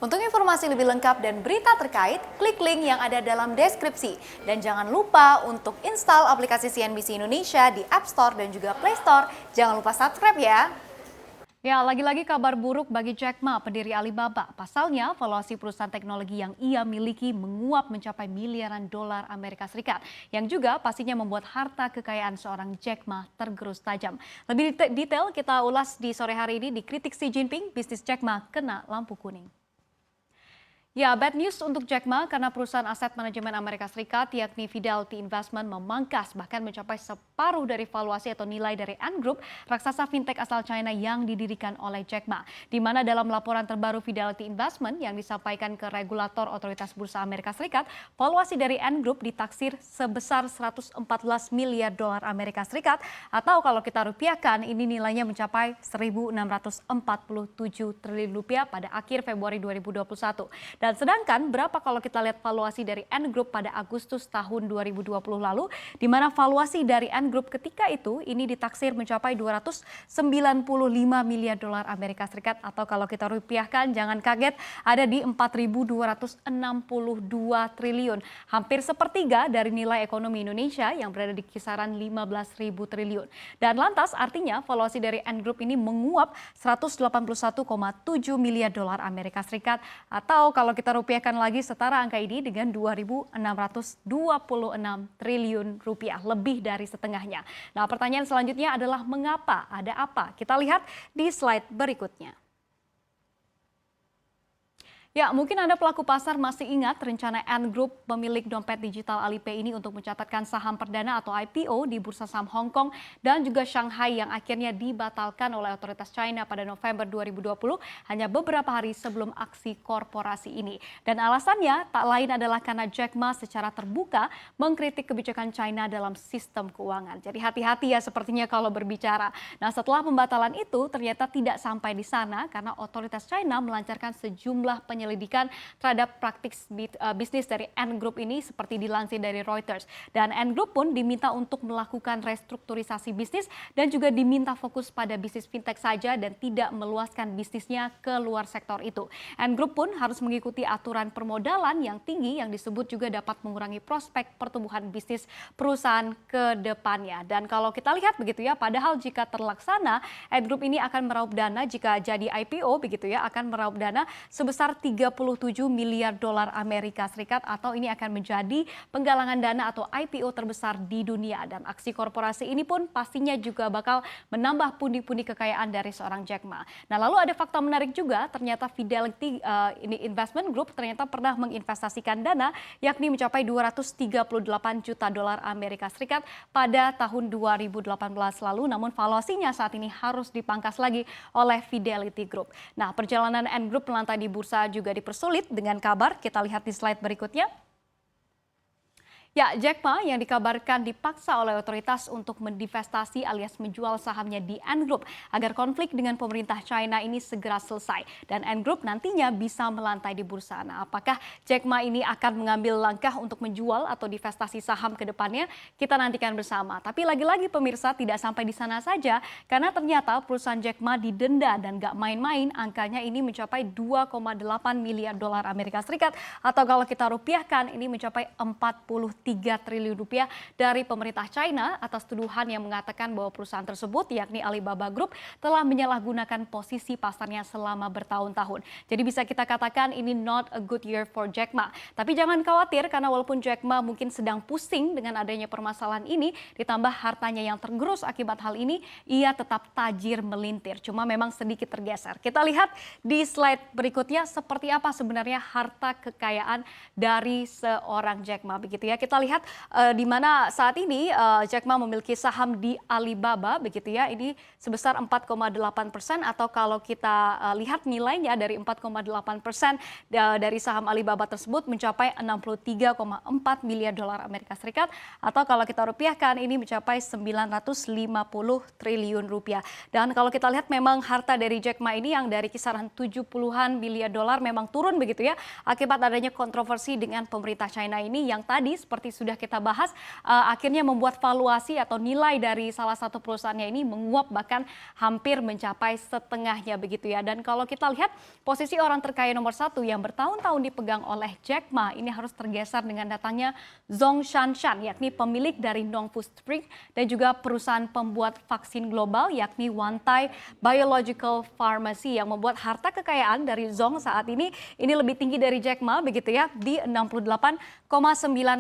Untuk informasi lebih lengkap dan berita terkait, klik link yang ada dalam deskripsi. Dan jangan lupa untuk install aplikasi CNBC Indonesia di App Store dan juga Play Store. Jangan lupa subscribe ya. Ya, lagi-lagi kabar buruk bagi Jack Ma, pendiri Alibaba. Pasalnya, valuasi perusahaan teknologi yang ia miliki menguap mencapai miliaran dolar Amerika Serikat, yang juga pastinya membuat harta kekayaan seorang Jack Ma tergerus tajam. Lebih detail kita ulas di sore hari ini di Kritik Xi Jinping, bisnis Jack Ma kena lampu kuning. Ya, bad news untuk Jack Ma karena perusahaan aset manajemen Amerika Serikat yakni Fidelity Investment memangkas bahkan mencapai separuh dari valuasi atau nilai dari Ant Group, raksasa fintech asal China yang didirikan oleh Jack Ma. Di mana dalam laporan terbaru Fidelity Investment yang disampaikan ke regulator otoritas bursa Amerika Serikat, valuasi dari Ant Group ditaksir sebesar 114 miliar dolar Amerika Serikat atau kalau kita rupiahkan ini nilainya mencapai 1.647 triliun rupiah pada akhir Februari 2021. Dan sedangkan berapa kalau kita lihat valuasi dari Ant Group pada Agustus tahun 2020 lalu, di mana valuasi dari Ant Group ketika itu ini ditaksir mencapai 295 miliar dolar Amerika Serikat atau kalau kita rupiahkan jangan kaget ada di 4.262 triliun. Hampir sepertiga dari nilai ekonomi Indonesia yang berada di kisaran 15.000 triliun. Dan lantas artinya valuasi dari Ant Group ini menguap 181,7 miliar dolar Amerika Serikat atau kalau kita rupiahkan lagi setara angka ini dengan 2.626 triliun rupiah, lebih dari setengahnya. Nah, pertanyaan selanjutnya adalah mengapa? Ada apa? Kita lihat di slide berikutnya. Ya, mungkin Anda pelaku pasar masih ingat rencana Ant Group, pemilik dompet digital Alipay ini untuk mencatatkan saham perdana atau IPO di bursa saham Hong Kong dan juga Shanghai yang akhirnya dibatalkan oleh otoritas China pada November 2020 hanya beberapa hari sebelum aksi korporasi ini. Dan alasannya tak lain adalah karena Jack Ma secara terbuka mengkritik kebijakan China dalam sistem keuangan. Jadi hati-hati ya sepertinya kalau berbicara. Nah, setelah pembatalan itu ternyata tidak sampai di sana karena otoritas China melancarkan sejumlah penyelidikan terhadap praktik bisnis dari Ant Group ini seperti dilansir dari Reuters. Dan Ant Group pun diminta untuk melakukan restrukturisasi bisnis dan juga diminta fokus pada bisnis fintech saja dan tidak meluaskan bisnisnya ke luar sektor itu. Ant Group pun harus mengikuti aturan permodalan yang tinggi yang disebut juga dapat mengurangi prospek pertumbuhan bisnis perusahaan ke depannya. Dan kalau kita lihat begitu ya, padahal jika terlaksana, Ant Group ini akan meraup dana jika jadi IPO begitu ya, akan meraup dana sebesar 37 miliar dolar Amerika Serikat atau ini akan menjadi penggalangan dana atau IPO terbesar di dunia dan aksi korporasi ini pun pastinya juga bakal menambah pundi-pundi kekayaan dari seorang Jack Ma. Nah, lalu ada fakta menarik juga, ternyata Fidelity Investment Group ternyata pernah menginvestasikan dana yakni mencapai 238 juta dolar Amerika Serikat pada tahun 2018 lalu, namun valuasinya saat ini harus dipangkas lagi oleh Fidelity Group. Nah, perjalanan Ant Group melantai di bursa juga dipersulit dengan kabar, kita lihat di slide berikutnya. Ya, Jack Ma yang dikabarkan dipaksa oleh otoritas untuk mendivestasi alias menjual sahamnya di Ant Group agar konflik dengan pemerintah China ini segera selesai dan Ant Group nantinya bisa melantai di bursa. Nah, apakah Jack Ma ini akan mengambil langkah untuk menjual atau divestasi saham ke depannya? Kita nantikan bersama. Tapi lagi-lagi pemirsa tidak sampai di sana saja karena ternyata perusahaan Jack Ma didenda dan gak main-main, angkanya ini mencapai 2,8 miliar dolar Amerika Serikat atau kalau kita rupiahkan ini mencapai 3 triliun rupiah dari pemerintah China atas tuduhan yang mengatakan bahwa perusahaan tersebut yakni Alibaba Group telah menyalahgunakan posisi pasarnya selama bertahun-tahun. Jadi bisa kita katakan ini not a good year for Jack Ma. Tapi jangan khawatir karena walaupun Jack Ma mungkin sedang pusing dengan adanya permasalahan ini, ditambah hartanya yang tergerus akibat hal ini, ia tetap tajir melintir. Cuma memang sedikit tergeser. Kita lihat di slide berikutnya seperti apa sebenarnya harta kekayaan dari seorang Jack Ma begitu ya. Kita lihat di mana saat ini Jack Ma memiliki saham di Alibaba begitu ya, ini sebesar 4,8% atau kalau kita lihat nilainya dari 4,8% dari saham Alibaba tersebut mencapai 63,4 miliar dolar Amerika Serikat atau kalau kita rupiahkan ini mencapai 950 triliun rupiah. Dan kalau kita lihat memang harta dari Jack Ma ini yang dari kisaran 70-an miliar dolar memang turun begitu ya akibat adanya kontroversi dengan pemerintah China ini yang tadi seperti seperti sudah kita bahas, akhirnya membuat valuasi atau nilai dari salah satu perusahaannya ini menguap bahkan hampir mencapai setengahnya begitu ya. Dan kalau kita lihat posisi orang terkaya nomor 1 yang bertahun-tahun dipegang oleh Jack Ma ini harus tergeser dengan datangnya Zhong Shanshan, yakni pemilik dari Nong Foodspring dan juga perusahaan pembuat vaksin global yakni Wantai Biological Pharmacy yang membuat harta kekayaan dari Zhong saat ini lebih tinggi dari Jack Ma begitu ya, di 68,9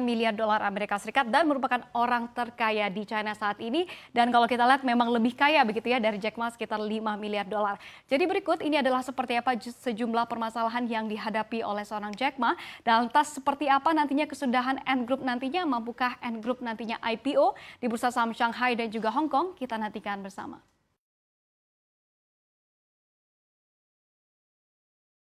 miliar dolar Amerika Serikat dan merupakan orang terkaya di China saat ini. Dan kalau kita lihat memang lebih kaya begitu ya dari Jack Ma, sekitar 5 miliar dolar. Jadi berikut ini adalah seperti apa sejumlah permasalahan yang dihadapi oleh seorang Jack Ma, dan lantas seperti apa nantinya kesudahan Ant Group nantinya, mampukah Ant Group nantinya IPO di bursa saham Shanghai dan juga Hong Kong, kita nantikan bersama.